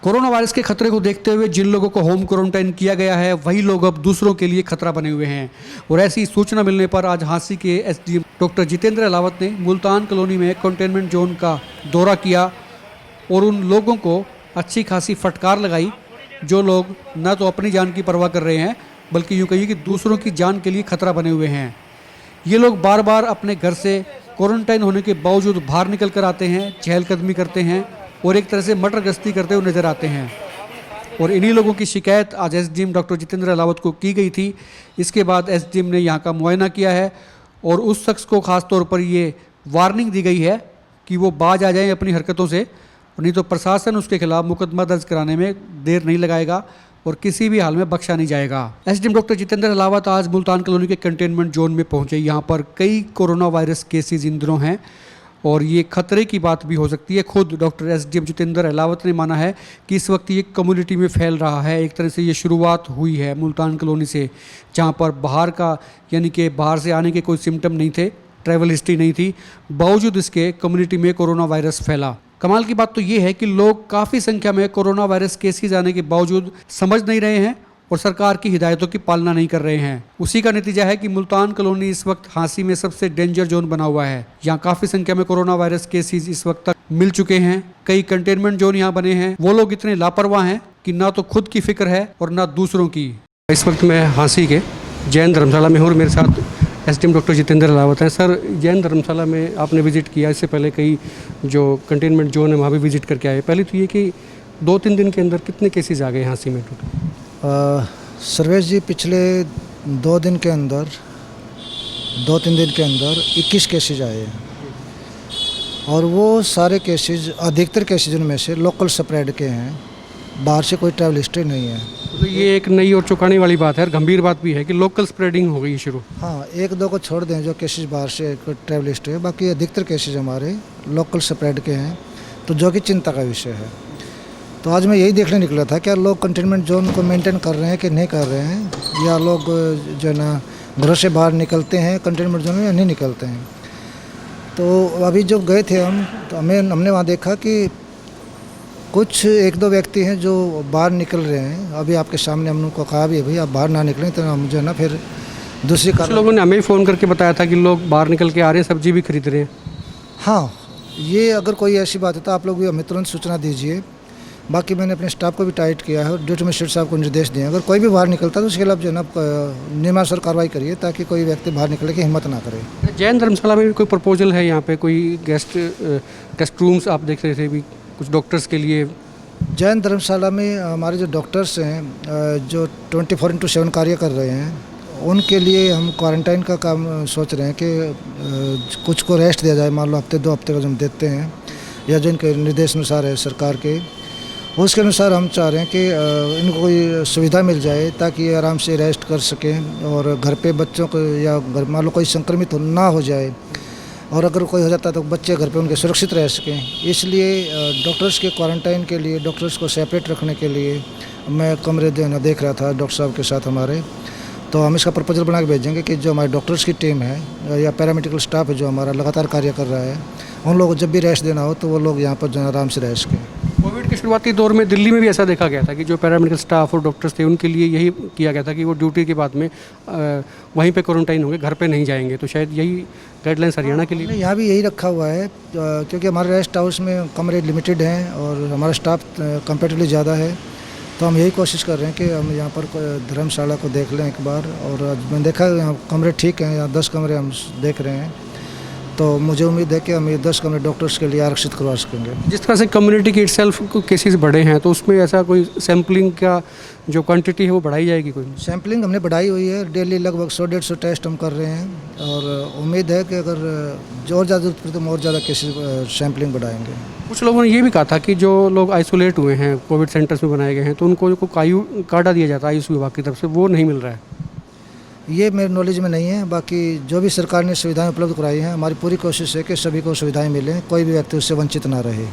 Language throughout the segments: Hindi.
कोरोना वायरस के खतरे को देखते हुए जिन लोगों को होम क्वारंटाइन किया गया है वही लोग अब दूसरों के लिए खतरा बने हुए हैं। और ऐसी सूचना मिलने पर आज झांसी के एसडीएम डॉक्टर जितेंद्र अहलावत ने मुल्तान कॉलोनी में कंटेनमेंट जोन का दौरा किया और उन लोगों को अच्छी खासी फटकार लगाई जो लोग न तो अपनी जान की परवाह कर रहे हैं बल्कि यूँ कहिए कि दूसरों की जान के लिए खतरा बने हुए हैं। ये लोग बार बार अपने घर से क्वारंटाइन होने के बावजूद बाहर निकल कर आते हैं, चहलकदमी करते हैं और एक तरह से मटर गश्ती करते हुए नजर आते हैं। और इन्हीं लोगों की शिकायत आज एसडीएम डॉक्टर जितेंद्र अहलावत को की गई थी। इसके बाद एसडीएम ने यहाँ का मुआयना किया है और उस शख्स को खास तौर पर ये वार्निंग दी गई है कि वो बाज आ जाए अपनी हरकतों से, नहीं तो प्रशासन उसके खिलाफ मुकदमा दर्ज कराने में देर नहीं लगाएगा और किसी भी हाल में बख्शा नहीं जाएगा। एसडीएम डॉक्टर जितेंद्र अहलावत आज मुल्तान कॉलोनी के कंटेनमेंट जोन में पहुंचे। यहाँ पर कई कोरोना वायरस केसेज इन दिनों हैं और ये खतरे की बात भी हो सकती है। खुद डॉक्टर एसडीएम जितेंद्र अहलावत ने माना है कि इस वक्त ये कम्युनिटी में फैल रहा है। एक तरह से ये शुरुआत हुई है मुल्तान कॉलोनी से, जहाँ पर बाहर का यानी कि बाहर से आने के कोई सिम्टम नहीं थे, ट्रैवल हिस्ट्री नहीं थी, बावजूद इसके कम्युनिटी में कोरोना वायरस फैला। कमाल की बात तो ये है कि लोग काफ़ी संख्या में कोरोना वायरस केसेज आने के बावजूद समझ नहीं रहे हैं और सरकार की हिदायतों की पालना नहीं कर रहे हैं। उसी का नतीजा है कि मुल्तान कॉलोनी इस वक्त झांसी में सबसे डेंजर जोन बना हुआ है। यहाँ काफ़ी संख्या में कोरोना वायरस केसेज इस वक्त तक मिल चुके हैं। कई कंटेनमेंट जोन यहाँ बने हैं। वो लोग इतने लापरवाह हैं कि ना तो खुद की फिक्र है और ना दूसरों की। इस वक्त मैं झांसी के जैन धर्मशाला में हूँ और मेरे साथ एसडीएम डॉक्टर जितेंद्र अहलावत हैं। सर, जैन धर्मशाला में आपने विजिट किया, इससे पहले कई जो कंटेनमेंट जोन है वहाँ भी विजिट करके आए। पहले तो ये कि 2-3 दिन के अंदर कितने केसेज आ गए झांसी में टोटल? सर्वेश जी, पिछले 2-3 दिन के अंदर 21 केसेज आए हैं और वो सारे केसेज, अधिकतर केसेज उनमें से लोकल स्प्रेड के हैं, बाहर से कोई ट्रैवल हिस्ट्री नहीं है। तो ये एक नई और चौंकाने वाली बात है और गंभीर बात भी है कि लोकल स्प्रेडिंग हो गई शुरू। हाँ, 1-2 को छोड़ दें जो केसेज बाहर से ट्रैवल हिस्ट्री है, बाकी अधिकतर केसेज हमारे लोकल स्प्रेड के हैं, तो जो कि चिंता का विषय है। तो आज मैं यही देखने निकला था क्या लोग कंटेनमेंट जोन को मेंटेन कर रहे हैं कि नहीं कर रहे हैं, या लोग जो है ना घरों से बाहर निकलते हैं कंटेनमेंट जोन में या नहीं निकलते हैं। तो अभी जब गए थे हम, तो हमने वहाँ देखा कि कुछ 1-2 व्यक्ति हैं जो बाहर निकल रहे हैं। अभी आपके सामने हम उनको कहा भी है, भाई आप बाहर ना निकलें, तो हम जो है ना फिर दूसरी कुछ लोगों ने हमें फ़ोन करके बताया था कि लोग बाहर निकल के आ रहे हैं, सब्जी भी खरीद रहे हैं। हाँ, ये अगर कोई ऐसी बात है तो आप लोग भी हमें तुरंत सूचना दीजिए। बाकी मैंने अपने स्टाफ को भी टाइट किया है और ड्यूटी मजिस्ट्रेट साहब को निर्देश दिए हैं, अगर कोई भी बाहर निकलता है तो उसके खिलाफ जो है ना नियमानुसार कार्रवाई करिए ताकि कोई व्यक्ति बाहर निकलने की हिम्मत ना करे। जैन धर्मशाला में भी कोई प्रपोजल है यहाँ पे, कोई गेस्ट रूम्स आप देख रहे थे भी कुछ डॉक्टर्स के लिए? जैन धर्मशाला में हमारे जो डॉक्टर्स हैं जो 24/7 कार्य कर रहे हैं, उनके लिए हम क्वारंटाइन का काम सोच रहे हैं कि कुछ को रेस्ट दिया जाए। मान लो हफ्ते 2 हफ्ते का जो हम देते हैं या जो इनके निर्देश अनुसार है सरकार के, उसके अनुसार हम चाह रहे हैं कि इनको कोई सुविधा मिल जाए ताकि ये आराम से रेस्ट कर सकें और घर पे बच्चों को या घर मान लो कोई संक्रमित ना हो जाए और अगर कोई हो जाता है तो बच्चे घर पे उनके सुरक्षित रह सकें। इसलिए डॉक्टर्स के क्वारंटाइन के लिए, डॉक्टर्स को सेपरेट रखने के लिए मैं कमरे देना देख रहा था डॉक्टर साहब के साथ हमारे। तो हम इसका प्रपोजल बना के भेजेंगे कि जो हमारे डॉक्टर्स की टीम है या पैरामेडिकल स्टाफ है जो हमारा लगातार कार्य कर रहा है, उन लोगों को जब भी रेस्ट देना हो तो वो लोग यहाँ पर जो आराम से रह सकें। कोविड के शुरुआती दौर में दिल्ली में भी ऐसा देखा गया था कि जो पैरामेडिकल स्टाफ और डॉक्टर्स थे उनके लिए यही किया गया था कि वो ड्यूटी के बाद में वहीं पे क्वारंटाइन होंगे, घर पे नहीं जाएंगे। तो शायद यही गाइडलाइंस हरियाणा के लिए यहाँ भी यही रखा हुआ है, क्योंकि हमारे रेस्ट हाउस में कमरे लिमिटेड हैं और हमारा स्टाफ कंपेरेटिवली ज़्यादा है। तो हम यही कोशिश कर रहे हैं कि हम यहाँ पर धर्मशाला को देख लें एक बार। और मैंने देखा यहाँ कमरे ठीक हैं, यहाँ 10 कमरे हम देख रहे हैं, तो मुझे उम्मीद है कि हम ये 10 कमरे डॉक्टर्स के लिए आरक्षित करवा सकेंगे। जिस तरह से कम्युनिटी की इटसेल्फ केसेस बढ़े हैं तो उसमें ऐसा कोई सैम्पलिंग का जो क्वांटिटी है वो बढ़ाई जाएगी? कोई सैम्पलिंग हमने बढ़ाई हुई है, डेली लगभग 100-150 टेस्ट हम कर रहे हैं और उम्मीद है कि अगर और ज़्यादा जरूरत पड़े तो हम और ज़्यादा केसेस सैम्पलिंग बढ़ाएंगे। कुछ लोगों ने ये भी कहा था कि जो लोग आइसोलेट हुए हैं, कोविड सेंटर्स में बनाए गए हैं, तो उनको जो कार्ड दिया जाता है आयुष विभाग की तरफ से, वो नहीं मिल रहा है। ये मेरे नॉलेज में नहीं है। बाकी जो भी सरकार ने सुविधाएं उपलब्ध कराई हैं, हमारी पूरी कोशिश है कि सभी को सुविधाएं मिलें, कोई भी व्यक्ति उससे वंचित ना रहे।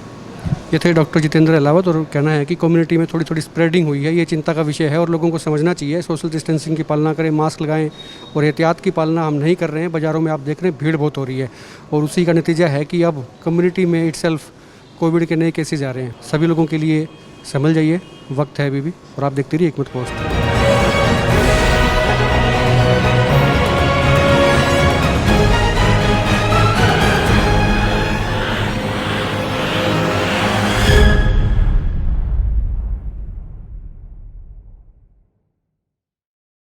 ये थे डॉक्टर जितेंद्र अहलावत और कहना है कि कम्युनिटी में थोड़ी थोड़ी स्प्रेडिंग हुई है, ये चिंता का विषय है और लोगों को समझना चाहिए, सोशल डिस्टेंसिंग की पालना करें, मास्क लगाएं और एहतियात की पालना हम नहीं कर रहे हैं। बाज़ारों में आप देख रहे हैं भीड़ बहुत हो रही है और उसी का नतीजा है कि अब कम्युनिटी में इटसेल्फ कोविड के नए केसेज आ रहे हैं। सभी लोगों के लिए संभल जाइए, वक्त है अभी भी, और आप देखते रहिए हिकमत पोस्ट।